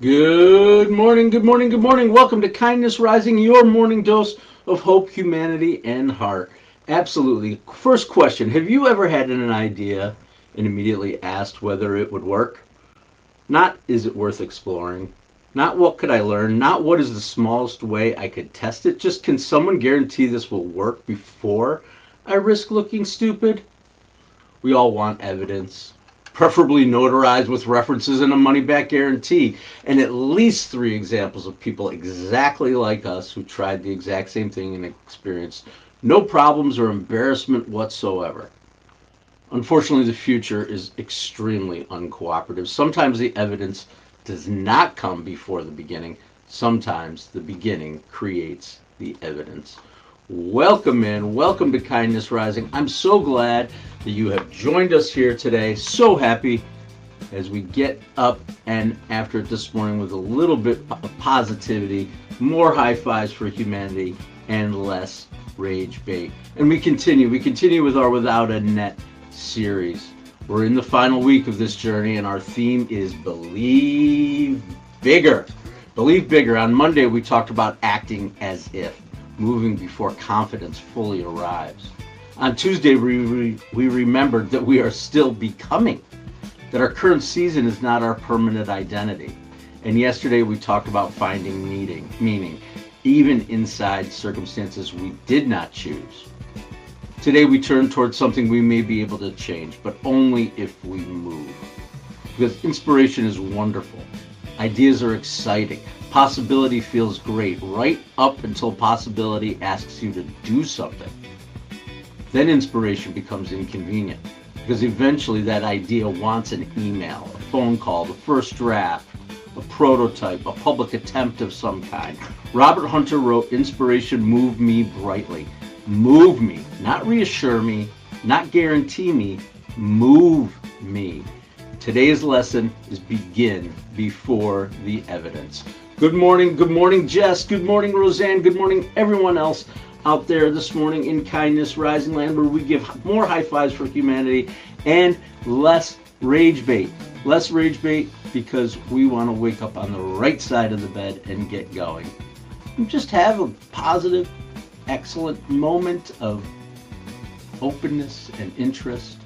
Good morning, good morning, good morning. Welcome to Kindness Rising, your morning dose of hope, humanity, and heart. Absolutely. First question. Have you ever had an idea and immediately asked whether it would work? Not is it worth exploring? Not what could I learn? Not what is the smallest way I could test it? Just can someone guarantee this will work before I risk looking stupid? We all want evidence, preferably notarized with references and a money back guarantee, and at least three examples of people exactly like us who tried the exact same thing and experienced no problems or embarrassment whatsoever. Unfortunately, the future is extremely uncooperative. Sometimes the evidence does not come before the beginning. Sometimes the beginning creates the evidence. Welcome in. Welcome to Kindness Rising. I'm so glad that you have joined us here today. So happy as we get up and after it this morning with a little bit of positivity, more high fives for humanity, and less rage bait. And we continue with our Without a Net series. We're in the final week of this journey, and our theme is Believe Bigger. Believe Bigger. On Monday, we talked about acting as if, moving before confidence fully arrives. On Tuesday, we remembered that we are still becoming, that our current season is not our permanent identity. And yesterday, we talked about finding meaning, even inside circumstances we did not choose. Today we turn towards something we may be able to change, but only if we move. Because inspiration is wonderful. Ideas are exciting. Possibility feels great right up until possibility asks you to do something. Then inspiration becomes inconvenient because eventually that idea wants an email, a phone call, the first draft, a prototype, a public attempt of some kind. Robert Hunter wrote, "Inspiration moved me brightly." Move me, not reassure me, not guarantee me, move me. Today's lesson is begin before the evidence. Good morning, Jess. Good morning, Roseanne. Good morning, everyone else out there this morning in Kindness Rising Land, where we give more high fives for humanity and less rage bait. Less rage bait because we want to wake up on the right side of the bed and get going. And just have a positive, excellent moment of openness and interest.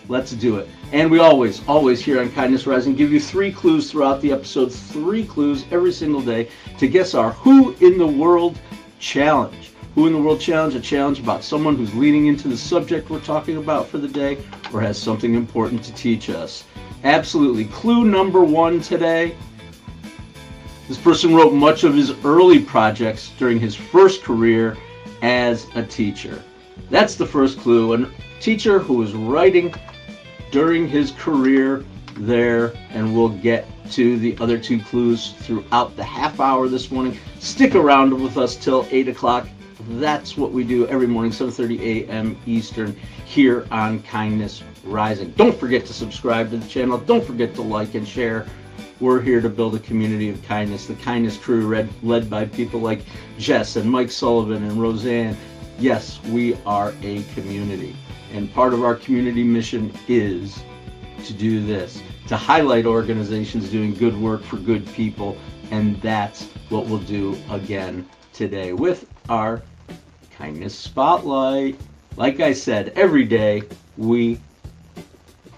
Let's do it. And we always here on Kindness Rising give you 3 clues throughout the episode, 3 clues every single day to guess our Who in the World challenge. Who in the World challenge, a challenge about someone who's leaning into the subject we're talking about for the day or has something important to teach us. Absolutely. Clue number 1 today. This person wrote much of his early projects during his first career as a teacher. That's the first clue. A teacher who was writing during his career there, and we'll get to the other 2 clues throughout the half hour this morning. Stick around with us till 8 o'clock. That's what we do every morning, 7:30 a.m. Eastern, here on Kindness Rising. Don't forget to subscribe to the channel. Don't forget to like and share. We're here to build a community of kindness, the kindness crew led by people like Jess and Mike Sullivan and Roseanne. Yes, we are a community. And part of our community mission is to do this, to highlight organizations doing good work for good people. And that's what we'll do again today with our Kindness Spotlight. Like I said, every day we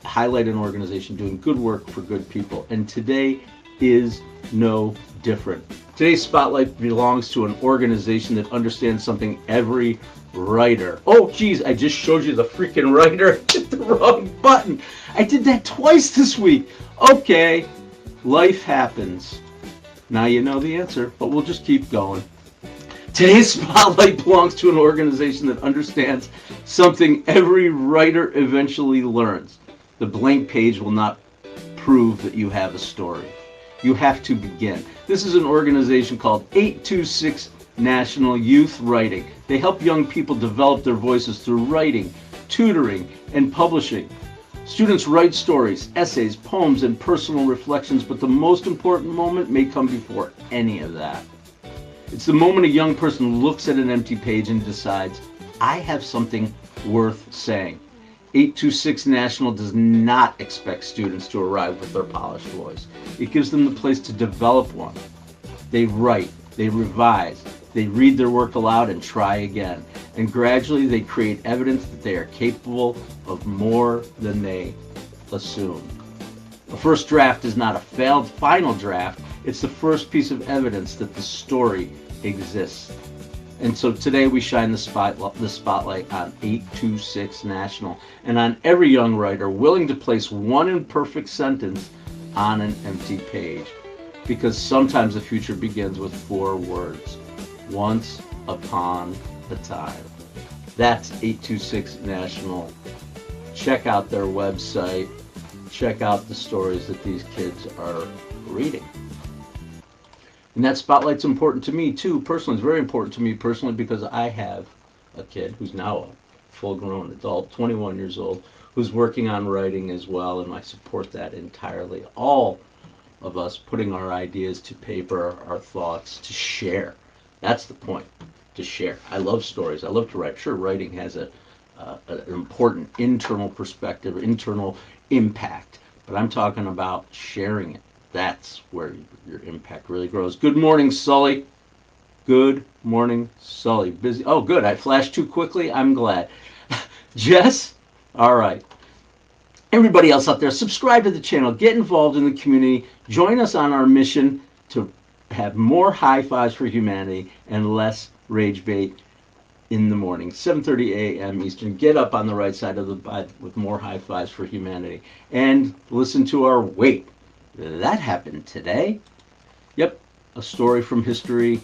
highlight an organization doing good work for good people, and today is no different. Today's spotlight belongs to an organization that understands something every writer. Oh geez, I just showed you the freaking writer. I hit the wrong button. I did that twice this week. Okay, life happens. Now you know the answer, but we'll just keep going. Today's spotlight belongs to an organization that understands something every writer eventually learns. The blank page will not prove that you have a story. You have to begin. This is an organization called 826 National Youth Writing. They help young people develop their voices through writing, tutoring, and publishing. Students write stories, essays, poems, and personal reflections, but the most important moment may come before any of that. It's the moment a young person looks at an empty page and decides, I have something worth saying. 826 National does not expect students to arrive with their polished voice. It gives them the place to develop one. They write, they revise, they read their work aloud and try again. And gradually they create evidence that they are capable of more than they assume. A first draft is not a failed final draft. It's the first piece of evidence that the story exists. And so today we shine the spotlight on 826 National and on every young writer willing to place one imperfect sentence on an empty page. Because sometimes the future begins with 4 words. Once upon a time. That's 826 National. Check out their website. Check out the stories that these kids are reading. And that spotlight's important to me too, personally. It's very important to me personally because I have a kid who's now a full-grown adult, 21 years old, who's working on writing as well, and I support that entirely. All of us putting our ideas to paper, our thoughts to share. That's the point, to share. I love stories. I love to write. Sure, writing has an important internal perspective, internal impact, but I'm talking about sharing it. That's where your impact really grows. Good morning, Sully. Good morning, Sully. Busy? Oh, good. I flashed too quickly. I'm glad. Jess? All right. Everybody else out there, subscribe to the channel. Get involved in the community. Join us on our mission to have more high fives for humanity and less rage bait in the morning, 7:30 a.m. Eastern. Get up on the right side of the bed with more high fives for humanity. And listen to our wait. That happened today. Yep, a story from history.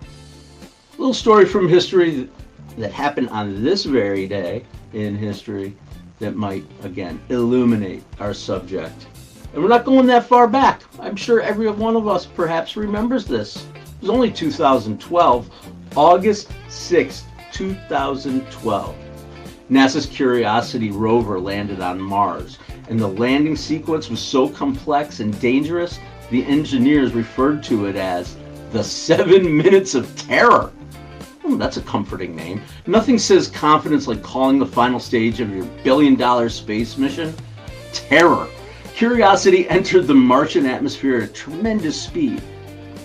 A little story from history that happened on this very day in history that might, again, illuminate our subject. And we're not going that far back. I'm sure every one of us perhaps remembers this. It was only 2012, August 6, 2012. NASA's Curiosity rover landed on Mars, and the landing sequence was so complex and dangerous, the engineers referred to it as the 7 minutes of terror. That's a comforting name. Nothing says confidence like calling the final stage of your billion-dollar space mission. Terror. Curiosity entered the Martian atmosphere at tremendous speed.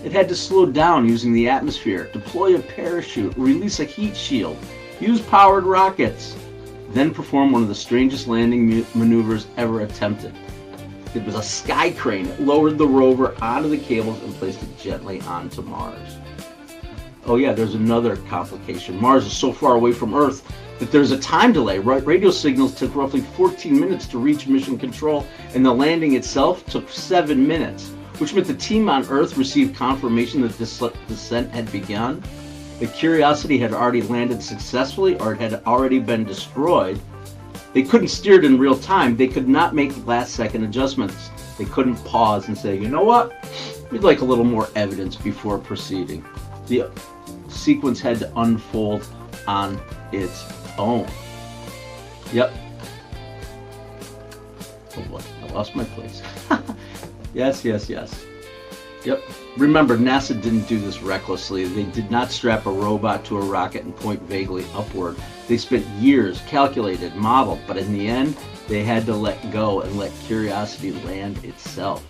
It had to slow down using the atmosphere, deploy a parachute, release a heat shield, use powered rockets, then perform one of the strangest landing maneuvers ever attempted. It was a sky crane that lowered the rover onto the cables and placed it gently onto Mars. Oh yeah, there's another complication. Mars is so far away from Earth that there's a time delay. Radio signals took roughly 14 minutes to reach mission control, and the landing itself took 7 minutes, which meant the team on Earth received confirmation that the descent had begun. The Curiosity had already landed successfully, or it had already been destroyed. They couldn't steer it in real time. They could not make last-second adjustments. They couldn't pause and say, you know what, we'd like a little more evidence before proceeding. The sequence had to unfold on its own. Yep. Oh boy, I lost my place. Yes. Yep. Remember, NASA didn't do this recklessly. They did not strap a robot to a rocket and point vaguely upward. They spent years, calculated, modeled, but in the end, they had to let go and let Curiosity land itself.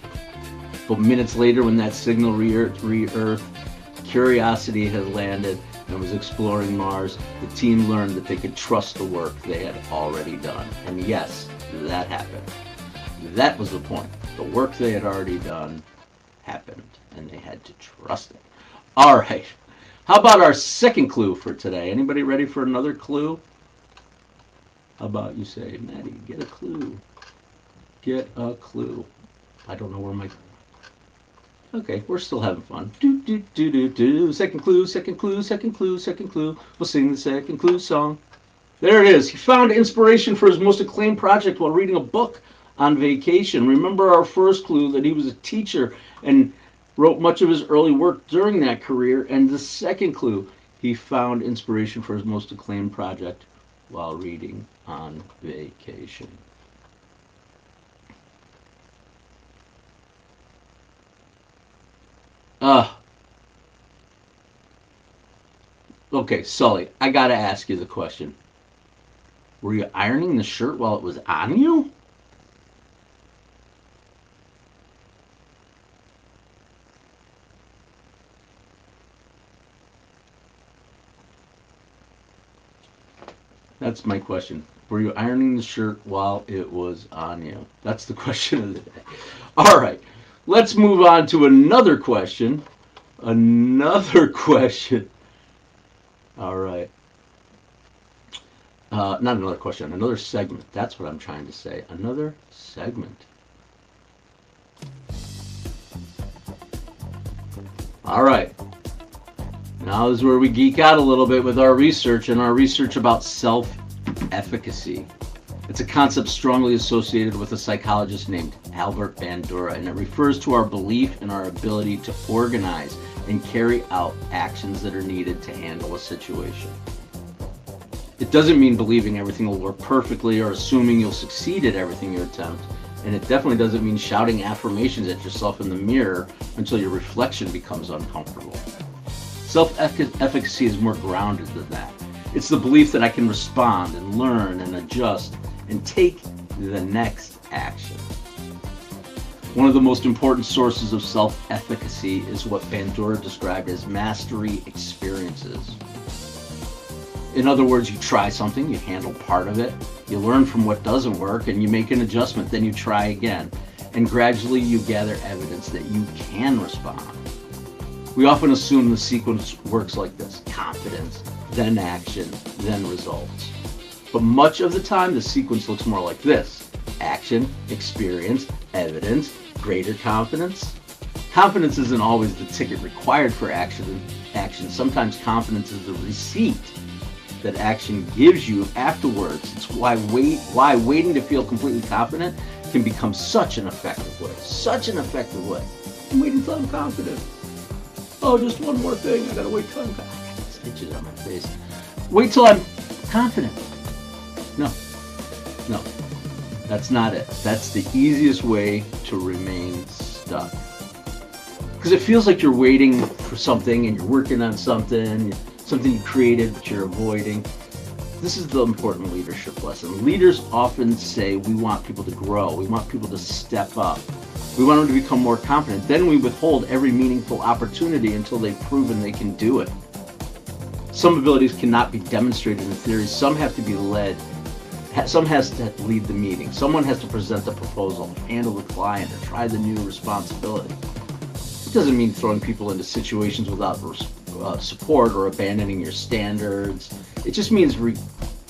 But minutes later, when that signal re-earthed, Curiosity had landed and was exploring Mars. The team learned that they could trust the work they had already done. And yes, that happened. That was the point. The work they had already done happened, and they had to trust it. All right. How about our second clue for today? Anybody ready for another clue? How about you say, Maddie, get a clue. Get a clue. I don't know where my... Okay, we're still having fun. Do, do, do, do, do. Second clue, second clue, second clue, second clue. We'll sing the second clue song. There it is. He found inspiration for his most acclaimed project while reading a book on vacation. Remember our first clue that he was a teacher and wrote much of his early work during that career. And the second clue, he found inspiration for his most acclaimed project while reading on vacation. Okay, Sully, I gotta ask you the question. Were you ironing the shirt while it was on you? That's my question. Were you ironing the shirt while it was on you? That's the question of the day. All right. Let's move on to another question. Another question. All right. Not another question, another segment. That's what I'm trying to say. Another segment. All right. Now is where we geek out a little bit with our research and our research about self-efficacy. It's a concept strongly associated with a psychologist named Albert Bandura, and it refers to our belief in our ability to organize and carry out actions that are needed to handle a situation. It doesn't mean believing everything will work perfectly or assuming you'll succeed at everything you attempt, and it definitely doesn't mean shouting affirmations at yourself in the mirror until your reflection becomes uncomfortable. Self-efficacy is more grounded than that. It's the belief that I can respond and learn and adjust and take the next action. One of the most important sources of self-efficacy is what Bandura described as mastery experiences. In other words, you try something, you handle part of it, you learn from what doesn't work, and you make an adjustment, then you try again. And gradually you gather evidence that you can respond. We often assume the sequence works like this: confidence, then action, then results. But much of the time, the sequence looks more like this: action, experience, evidence, greater confidence. Confidence isn't always the ticket required for action. Sometimes confidence is the receipt that action gives you afterwards. It's why waiting to feel completely confident can become such an effective way. Such an effective way. I'm waiting until I'm confident. Oh, just one more thing. I gotta wait till I'm confident. I got stitches on my face. Wait till I'm confident. No. That's not it. That's the easiest way to remain stuck. Because it feels like you're waiting for something and you're working on something you created but you're avoiding. This is the important leadership lesson. Leaders often say we want people to grow. We want people to step up. We want them to become more confident. Then we withhold every meaningful opportunity until they've proven they can do it. Some abilities cannot be demonstrated in theory. Some have to be led. Some has to lead the meeting. Someone has to present the proposal, handle the client, or try the new responsibility. It doesn't mean throwing people into situations without support or abandoning your standards. It just means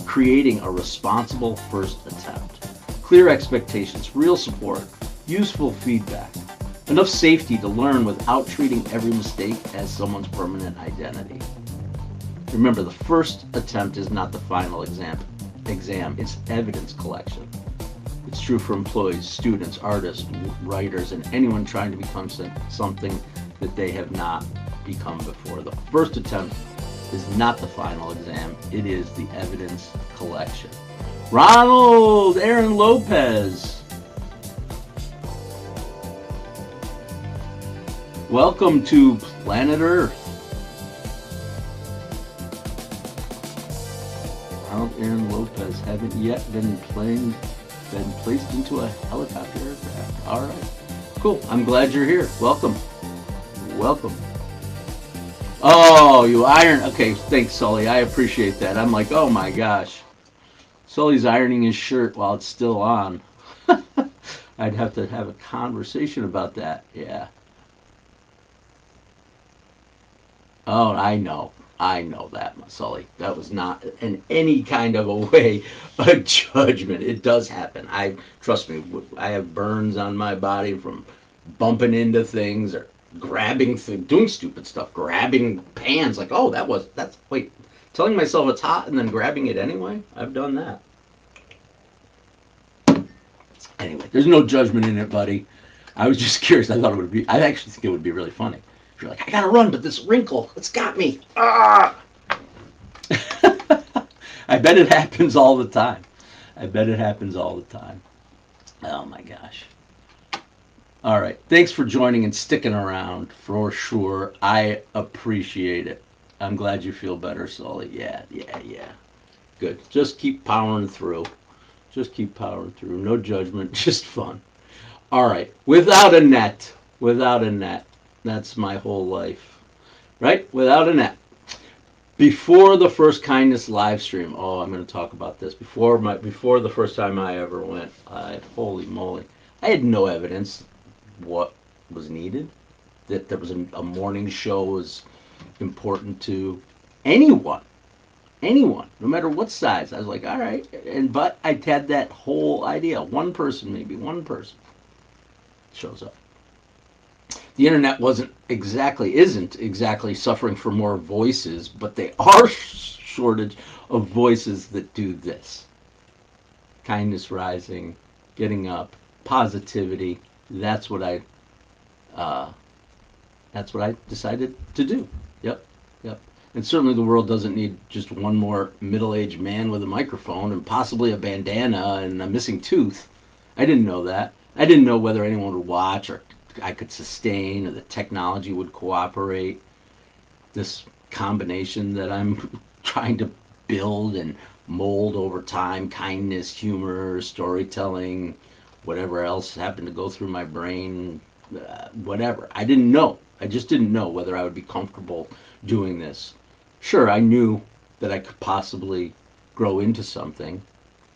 creating a responsible first attempt. Clear expectations, real support, useful feedback, enough safety to learn without treating every mistake as someone's permanent identity. Remember, the first attempt is not the final exam. It's evidence collection. It's true for employees, students, artists, writers, and anyone trying to become something that they have not become before. The first attempt is not the final exam. It is the evidence collection. Ronald Aaron Lopez. Welcome to Planet Earth. Ronald Aaron Lopez, haven't yet been placed into a helicopter aircraft. All right, cool. I'm glad you're here. Welcome. Oh, you iron. Okay, thanks, Sully. I appreciate that. I'm like, oh my gosh. Sully's ironing his shirt while it's still on. I'd have to have a conversation about that. Yeah. Oh, I know that, Sully. That was not in any kind of a way a judgment. It does happen. Trust me. I have burns on my body from bumping into things or grabbing doing stupid stuff, grabbing pans. Like, oh, wait, telling myself it's hot and then grabbing it anyway. I've done that. Anyway, there's no judgment in it, buddy. I was just curious. I actually think it would be really funny. You're like, I gotta run, but this wrinkle, it's got me. Ah! I bet it happens all the time. Oh my gosh. All right. Thanks for joining and sticking around for sure. I appreciate it. I'm glad you feel better, Sully. Yeah. Good. Just keep powering through. Just keep powering through. No judgment, just fun. All right. Without a net. Without a net. That's my whole life. Right? Without a net. Before the first kindness live stream. Oh, I'm going to talk about this. Before the first time I ever went. Holy moly. I had no evidence what was needed. That there was a morning show was important to anyone. Anyone, no matter what size. I was like, all right. But I had that whole idea. One person, maybe one person shows up. The internet isn't exactly suffering for more voices, but they are shortage of voices that do this. Kindness rising, getting up, positivity. That's what I uh, that's what I decided to do. Yep, yep. And certainly the world doesn't need just one more middle-aged man with a microphone and possibly a bandana and a missing tooth. I didn't know that. I didn't know whether anyone would watch or I could sustain or the technology would cooperate. This combination that I'm trying to build and mold over time, kindness, humor, storytelling, whatever else happened to go through my brain, whatever. I didn't know. I just didn't know whether I would be comfortable doing this. Sure, I knew that I could possibly grow into something.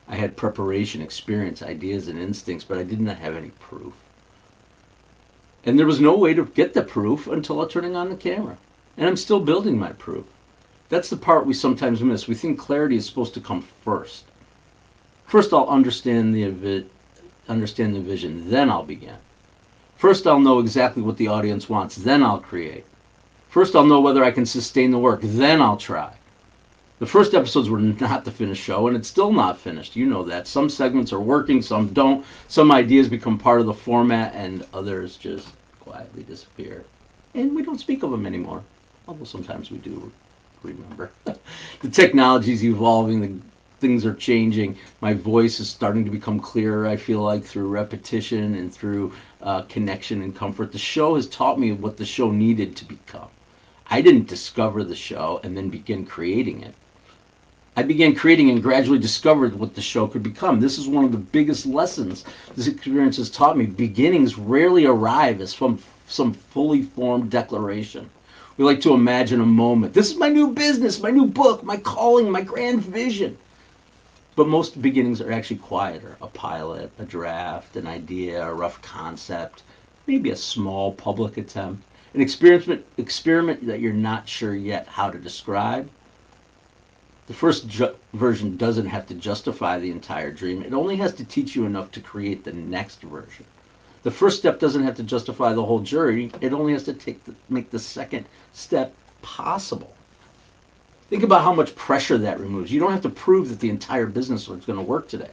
I had preparation, experience, ideas, and instincts, but I did not have any proof. And there was no way to get the proof until turning on the camera. And I'm still building my proof. That's the part we sometimes miss. We think clarity is supposed to come first. First, I'll understand the vision, then I'll begin. First, I'll know exactly what the audience wants, then I'll create. First, I'll know whether I can sustain the work, then I'll try. The first episodes were not the finished show, and it's still not finished. You know that. Some segments are working, some don't. Some ideas become part of the format, and others just quietly disappear. And we don't speak of them anymore, although sometimes we do remember. The technology's evolving, the things are changing. My voice is starting to become clearer, I feel like, through repetition and through connection and comfort. The show has taught me what the show needed to become. I didn't discover the show and then begin creating it. I began creating and gradually discovered what the show could become. This is one of the biggest lessons this experience has taught me. Beginnings rarely arrive as some fully formed declaration. We like to imagine a moment. This is my new business, my new book, my calling, my grand vision. But most beginnings are actually quieter. A pilot, a draft, an idea, a rough concept, maybe a small public attempt, an experiment that you're not sure yet how to describe. The first version doesn't have to justify the entire dream. It only has to teach you enough to create the next version. The first step doesn't have to justify the whole journey. It only has to make the second step possible. Think about how much pressure that removes. You don't have to prove that the entire business is going to work today.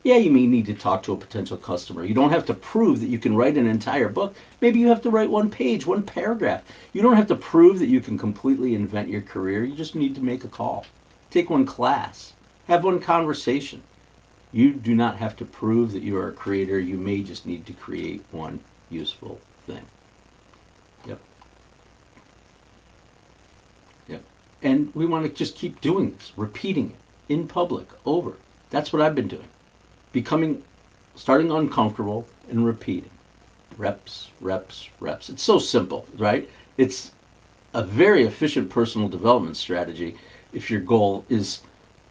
Yeah, you may need to talk to a potential customer. You don't have to prove that you can write an entire book. Maybe you have to write one page, one paragraph. You don't have to prove that you can completely invent your career. You just need to make a call. Take one class. Have one conversation. You do not have to prove that you are a creator. You may just need to create one useful thing. Yep. Yep. And we want to just keep doing this, repeating it in public, over. That's what I've been doing. Starting uncomfortable and repeating. Reps, reps, reps. It's so simple, right? It's a very efficient personal development strategy if your goal is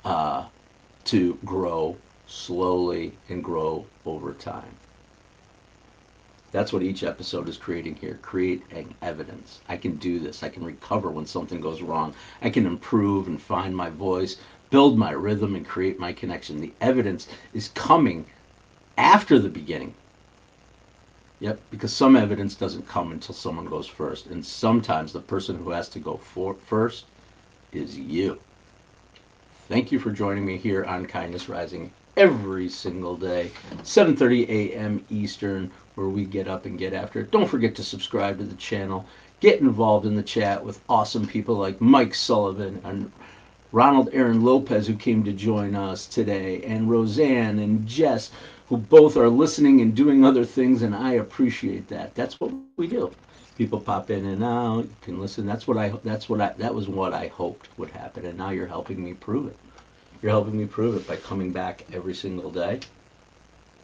to grow slowly and grow over time. That's what each episode is creating here. Creating evidence. I can do this. I can recover when something goes wrong. I can improve and find my voice, build my rhythm, and create my connection. The evidence is coming after the beginning. Yep, because some evidence doesn't come until someone goes first. And sometimes the person who has to go first is you. Thank you for joining me here on Kindness Rising every single day, 7:30 a.m. Eastern, where we get up and get after it. Don't forget to subscribe to the channel. Get involved in the chat with awesome people like Mike Sullivan and Ronald Aaron Lopez, who came to join us today, and Roseanne and Jess, who both are listening and doing other things, and I appreciate that. That's what we do. People pop in and out. You can listen. That was what I hoped would happen, and now you're helping me prove it. You're helping me prove it by coming back every single day.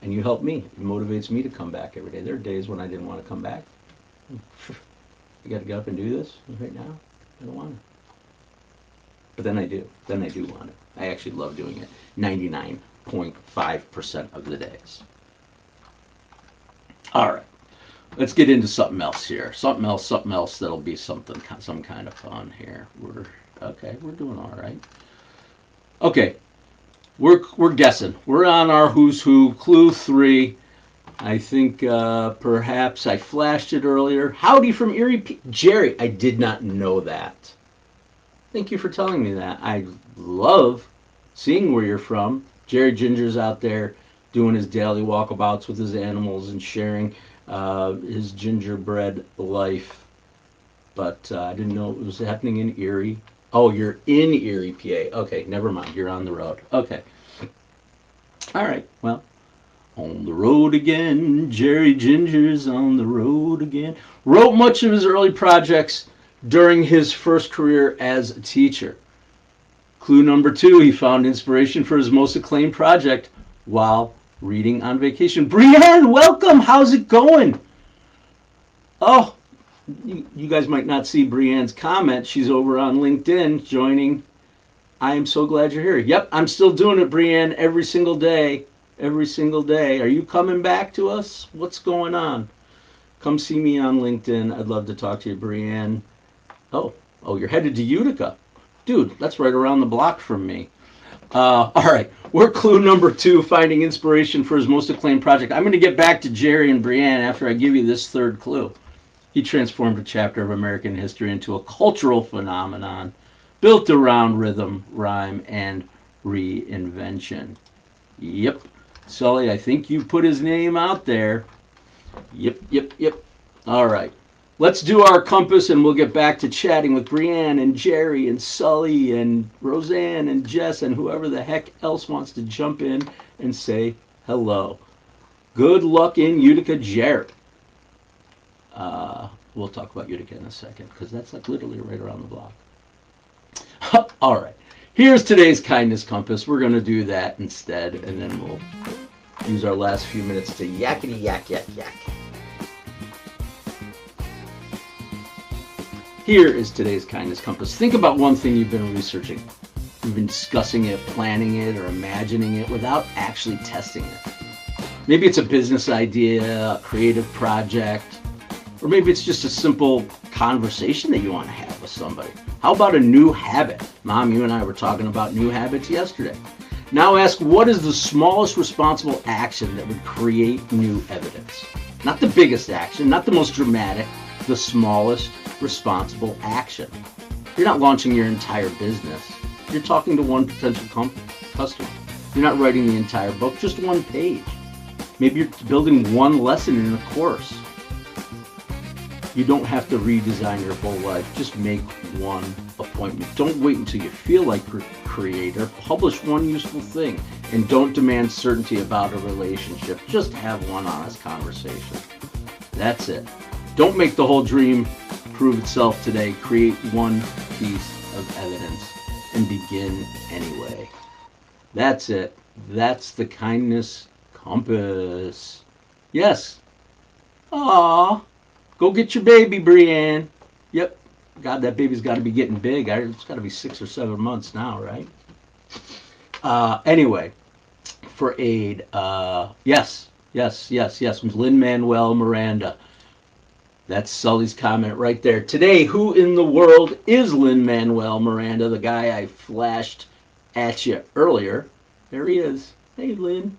And you help me. It motivates me to come back every day. There are days when I didn't want to come back. I got to get up and do this right now. I don't want to. But then I do. Then I do want it. I actually love doing it 99.5% of the days. All right. Let's get into something else here. Something else that'll be something, some kind of fun here. We're doing all right. Okay, we're guessing. We're on our Who's Who, Clue 3. I think perhaps I flashed it earlier. Howdy from Erie, Jerry. I did not know that. Thank you for telling me that. I love seeing where you're from. Jerry Ginger's out there doing his daily walkabouts with his animals and sharing his gingerbread life. But I didn't know it was happening in Erie. Oh, you're in Erie, PA. Okay, never mind. You're on the road. Okay. All right. Well, on the road again. Jerry Ginger's on the road again. Wrote much of his early projects during his first career as a teacher. Clue number 2, he found inspiration for his most acclaimed project while reading on vacation. Brienne, welcome. How's it going? Oh, you guys might not see Brienne's comment. She's over on LinkedIn joining. I am so glad you're here. Yep, I'm still doing it, Brienne, every single day. Every single day. Are you coming back to us? What's going on? Come see me on LinkedIn. I'd love to talk to you, Brienne. Oh, you're headed to Utica. Dude, that's right around the block from me. All right, we're clue number 2, finding inspiration for his most acclaimed project. I'm going to get back to Jerry and Brienne after I give you this third clue. He transformed a chapter of American history into a cultural phenomenon built around rhythm, rhyme, and reinvention. Yep. Sully, I think you put his name out there. Yep. All right. Let's do our compass and we'll get back to chatting with Brienne and Jerry and Sully and Roseanne and Jess and whoever the heck else wants to jump in and say hello. Good luck in Utica, Jerry. We'll talk about Utica in a second because that's like literally right around the block. All right. Here's today's kindness compass. We're going to do that instead, and then we'll use our last few minutes to yakety yak. Here is today's kindness compass. Think about one thing you've been researching. You've been discussing it, planning it, or imagining it without actually testing it. Maybe it's a business idea, a creative project, or maybe it's just a simple conversation that you want to have with somebody. How about a new habit? Mom, you and I were talking about new habits yesterday. Now ask, what is the smallest responsible action that would create new evidence? Not the biggest action, not the most dramatic, the smallest responsible action. You're not launching your entire business. You're talking to one potential customer. You're not writing the entire book, just one page. Maybe you're building one lesson in a course. You don't have to redesign your whole life. Just make one appointment. Don't wait until you feel like creator. Publish one useful thing. And don't demand certainty about a relationship. Just have one honest conversation. That's it. Don't make the whole dream prove itself today. Create one piece of evidence and begin anyway. That's it. That's the kindness compass. Yes. Aww. Go get your baby, Brienne. Yep. God, that baby's got to be getting big. It's got to be 6 or 7 months now, right? Anyway, for aid, yes. Lin-Manuel Miranda. That's Sully's comment right there. Today, who in the world is Lin-Manuel Miranda, the guy I flashed at you earlier? There he is. Hey, Lin.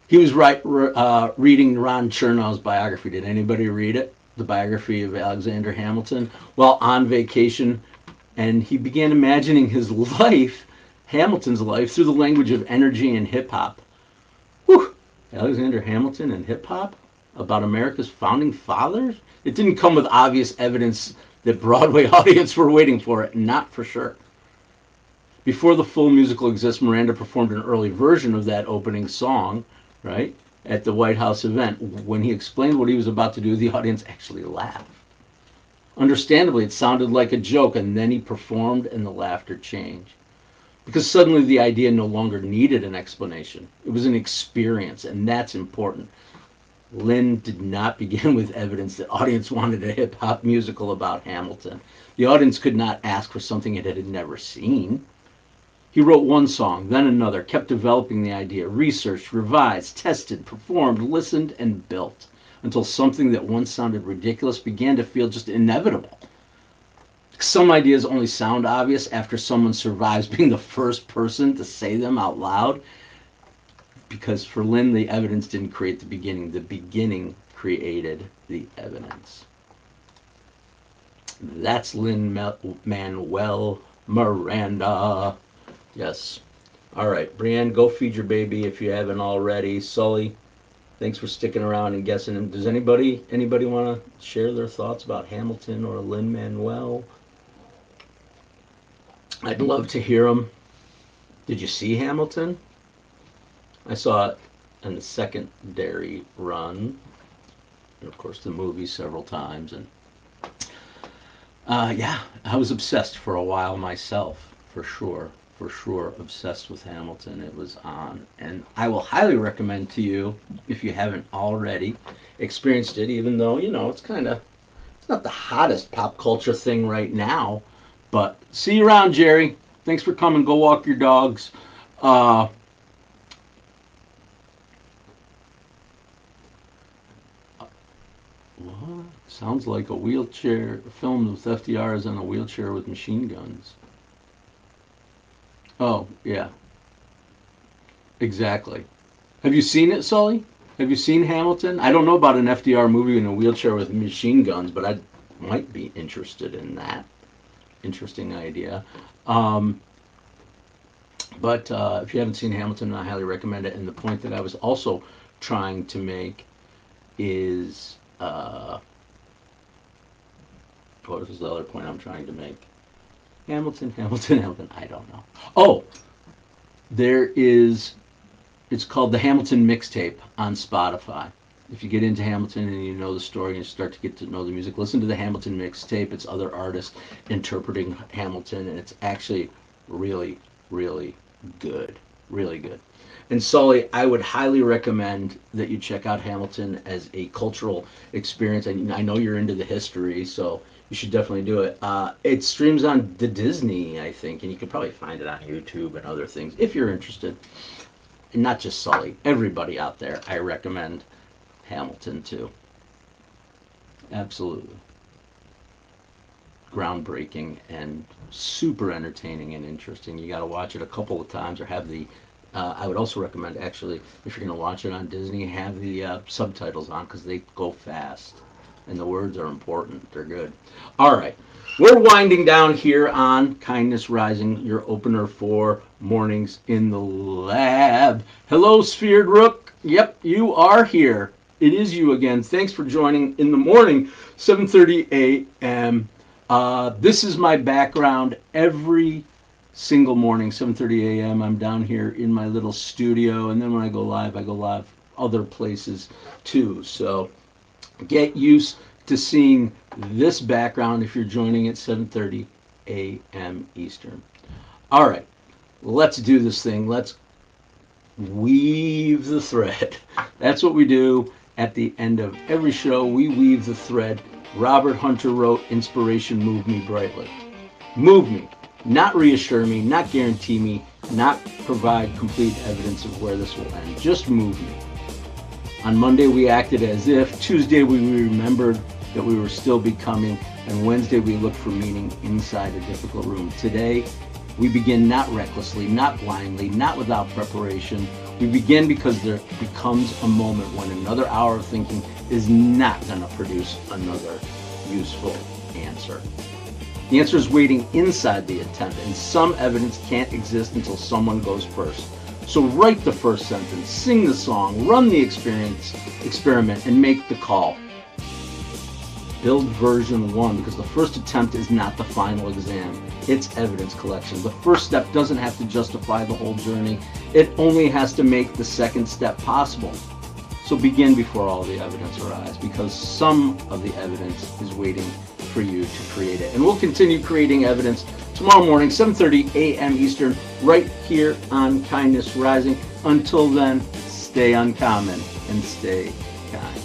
He was reading Ron Chernow's biography. Did anybody read it? The biography of Alexander Hamilton? While on vacation, and he began imagining his life, Hamilton's life, through the language of energy and hip-hop. Whew! Alexander Hamilton and hip-hop? About America's founding fathers? It didn't come with obvious evidence that Broadway audience were waiting for it. Not for sure. Before the full musical exists, Miranda performed an early version of that opening song, right, at the White House event. When he explained what he was about to do, the audience actually laughed. Understandably, it sounded like a joke, and then he performed and the laughter changed. because suddenly the idea no longer needed an explanation. It was an experience, and that's important. Lin did not begin with evidence that audience wanted a hip hop musical about Hamilton. The audience could not ask for something it had never seen. He wrote one song, then another, kept developing the idea, researched, revised, tested, performed, listened, and built, until something that once sounded ridiculous began to feel just inevitable. Some ideas only sound obvious after someone survives being the first person to say them out loud, because for Lin, the evidence didn't create the beginning created the evidence. That's Lin-Manuel Miranda. Yes. All right, Brienne, go feed your baby if you haven't already. Sully, thanks for sticking around and guessing. And does anybody want to share their thoughts about Hamilton or Lin-Manuel? I'd love to hear them. Did you see Hamilton? I saw it in the secondary run, and of course the movie several times. And yeah, I was obsessed for a while myself, for sure. For sure, obsessed with Hamilton. It was on, and I will highly recommend to you, if you haven't already experienced it, even though it's not the hottest pop culture thing right now. But see you around, Jerry. Thanks for coming. Go walk your dogs. What? Sounds like a wheelchair filmed with FDR is in a wheelchair with machine guns. Oh, yeah. Exactly. Have you seen it, Sully? Have you seen Hamilton? I don't know about an FDR movie in a wheelchair with machine guns, but I might be interested in that. Interesting idea. But if you haven't seen Hamilton, I highly recommend it. And the point that I was also trying to make is, what was the other point I'm trying to make? Hamilton, I don't know. Oh, it's called the Hamilton Mixtape on Spotify. If you get into Hamilton and you know the story and you start to get to know the music, listen to the Hamilton Mixtape. It's other artists interpreting Hamilton, and it's actually really, really good. Really good. And Sully, I would highly recommend that you check out Hamilton as a cultural experience. And I know you're into the history, so you should definitely do it. It streams on the Disney, I think, and you can probably find it on YouTube and other things if you're interested. And not just Sully, everybody out there, I recommend Hamilton too. Absolutely. Groundbreaking and super entertaining and interesting. You got to watch it a couple of times or have the I would also recommend, actually, if you're going to watch it on Disney, have the subtitles on, because they go fast and the words are important. They're good. All right, we're winding down here on Kindness Rising, your opener for Mornings in the Lab. Hello, Sphered Rook. Yep, you are here. It is you again. Thanks for joining in the morning, 7:30 a.m. This is my background every single morning, 7:30 a.m. I'm down here in my little studio, and then when I go live other places too. So get used to seeing this background if you're joining at 7:30 a.m. Eastern. All right, let's do this thing. Let's weave the thread. That's what we do at the end of every show. We weave the thread. Robert Hunter wrote, "Inspiration moved me brightly." Move me. Not reassure me, not guarantee me, not provide complete evidence of where this will end. Just move me. On Monday we acted as if, Tuesday we remembered that we were still becoming, and Wednesday we looked for meaning inside a difficult room. Today we begin not recklessly, not blindly, not without preparation. We begin because there becomes a moment when another hour of thinking is not going to produce another useful answer. The answer is waiting inside the attempt, and some evidence can't exist until someone goes first. So write the first sentence, sing the song, run the experiment, and make the call. Build version 1, because the first attempt is not the final exam. It's evidence collection. The first step doesn't have to justify the whole journey. It only has to make the second step possible. So begin before all the evidence arrives, because some of the evidence is waiting for you to create it. And we'll continue creating evidence tomorrow morning, 7:30 a.m. Eastern, right here on Kindness Rising. Until then, stay uncommon and stay kind.